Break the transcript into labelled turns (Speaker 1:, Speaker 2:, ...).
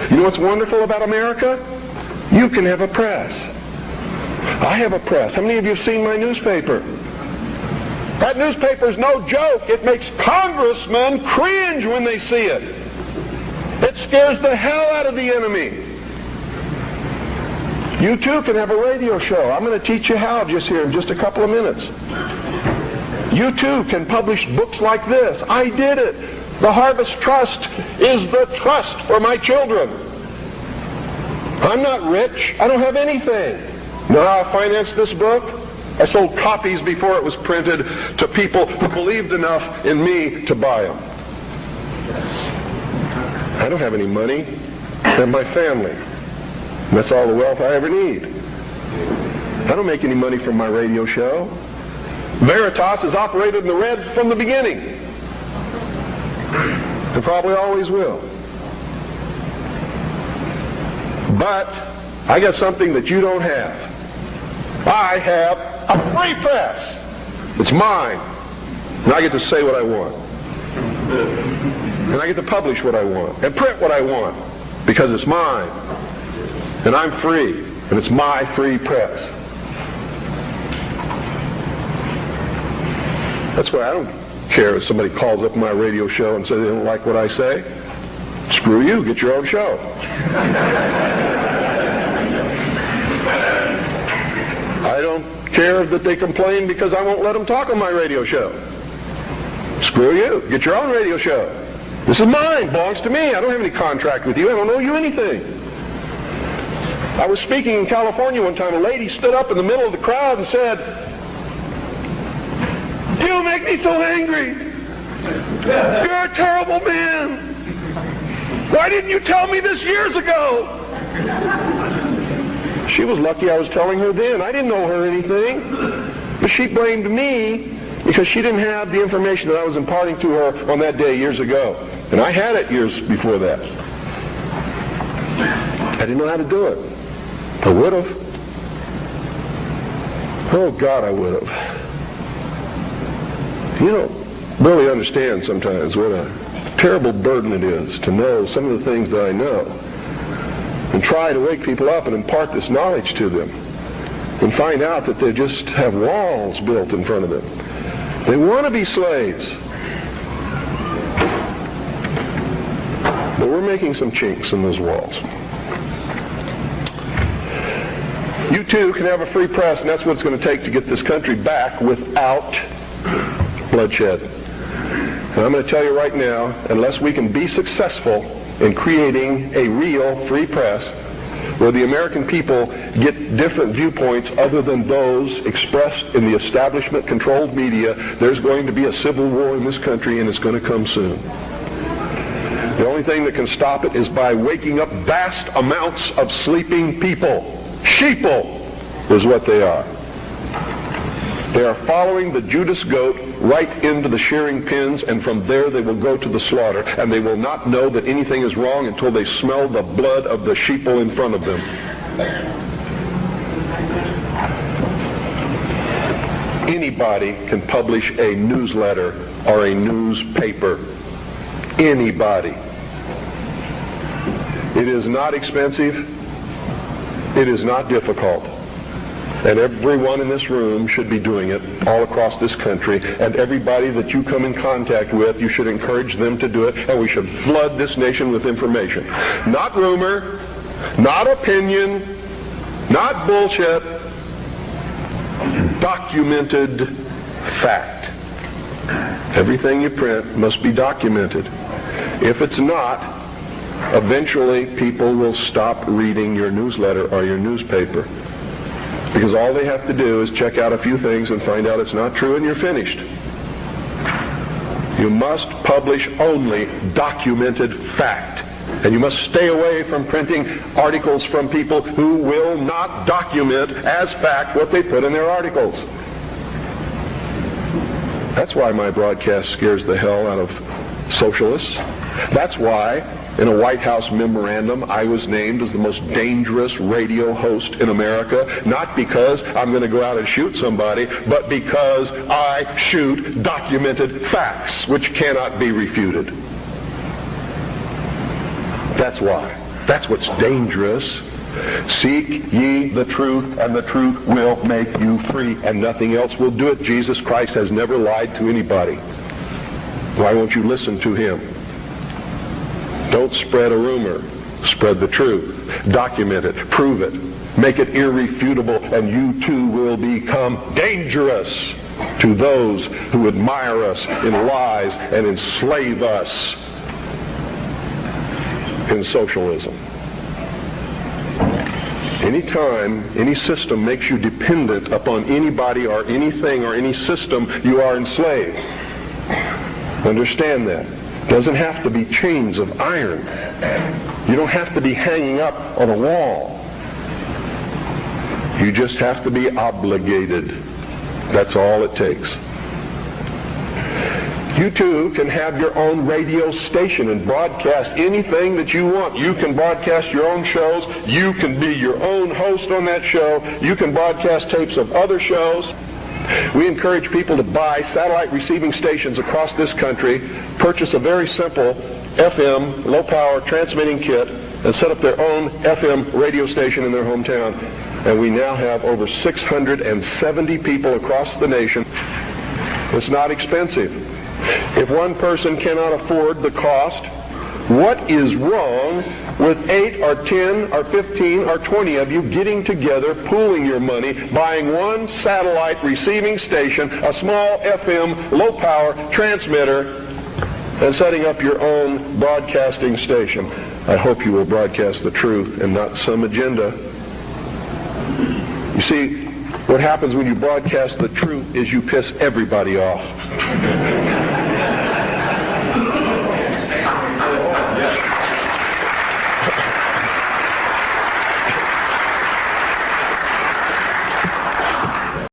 Speaker 1: You know what's wonderful about America? You can have a press. I have a press. How many of you have seen my newspaper? That newspaper's no joke. It makes congressmen cringe when they see it. It scares the hell out of the enemy. You too can have a radio show. I'm going to teach you how just here in just a couple of minutes. You too can publish books like this. I did it. The Harvest Trust is the trust for my children. I'm not rich. I don't have anything. You know how I financed this book? I sold copies before it was printed to people who believed enough in me to buy them. I don't have any money. I have my family. And that's all the wealth I ever need. I don't make any money from my radio show. Veritas has operated in the red from the beginning. And probably always will. But I got something that you don't have. I have a free press. It's mine. And I get to say what I want. And I get to publish what I want. And print what I want. Because it's mine. And I'm free. And it's my free press. That's why I don't care if somebody calls up my radio show and says they don't like what I say. Screw you. Get your own show. I don't care that they complain because I won't let them talk on my radio show. Screw you. Get your own radio show. This is mine. Belongs to me. I don't have any contract with you. I don't owe you anything. I was speaking in California one time. A lady stood up in the middle of the crowd and said, "You make me so angry. You're a terrible man. Why didn't you tell me this years ago?" She was lucky I was telling her then. I didn't know her anything. But she blamed me because she didn't have the information that I was imparting to her on that day years ago. And I had it years before that. I didn't know how to do it. I would have. Oh, God, I would have. You don't really understand sometimes what a terrible burden it is to know some of the things that I know and try to wake people up and impart this knowledge to them and find out that they just have walls built in front of them. They want to be slaves. But we're making some chinks in those walls. You too can have a free press, and that's what it's going to take to get this country back without bloodshed. And I'm going to tell you right now, unless we can be successful in creating a real free press where the American people get different viewpoints other than those expressed in the establishment-controlled media, there's going to be a civil war in this country, and it's going to come soon. The only thing that can stop it is by waking up vast amounts of sleeping people. Sheeple is what they are. They are following the Judas goat right into the shearing pins, and from there they will go to the slaughter, and they will not know that anything is wrong until they smell the blood of the sheeple in front of them. Anybody can publish a newsletter or a newspaper. Anybody. It is not expensive. It is not difficult. And everyone in this room should be doing it all across this country. And everybody that you come in contact with, you should encourage them to do it. And we should flood this nation with information. Not rumor, not opinion, not bullshit. Documented fact. Everything you print must be documented. If it's not, eventually people will stop reading your newsletter or your newspaper. Because all they have to do is check out a few things and find out it's not true, and you're finished. You must publish only documented fact. And you must stay away from printing articles from people who will not document as fact what they put in their articles. That's why my broadcast scares the hell out of socialists. That's why in a White House memorandum I was named as the most dangerous radio host in America, not because I'm going to go out and shoot somebody, but because I shoot documented facts which cannot be refuted. That's why. That's what's dangerous. Seek ye the truth, and the truth will make you free, and nothing else will do it. Jesus Christ has never lied to anybody. Why won't you listen to him? Don't spread a rumor. Spread the truth. Document it. Prove it. Make it irrefutable, and you too will become dangerous to those who admire us in lies and enslave us in socialism. Anytime any system makes you dependent upon anybody or anything or any system, you are enslaved. Understand that. It doesn't have to be chains of iron. You don't have to be hanging up on a wall. You just have to be obligated. That's all it takes. You too can have your own radio station and broadcast anything that you want. You can broadcast your own shows. You can be your own host on that show. You can broadcast tapes of other shows. We encourage people to buy satellite receiving stations across this country, purchase a very simple FM, low-power transmitting kit, and set up their own FM radio station in their hometown. And we now have over 670 people across the nation. It's not expensive. If one person cannot afford the cost, what is wrong with 8 or 10 or 15 or 20 of you getting together, pooling your money, buying one satellite receiving station, a small FM low-power transmitter, and setting up your own broadcasting station? I hope you will broadcast the truth and not some agenda. You see, what happens when you broadcast the truth is you piss everybody off.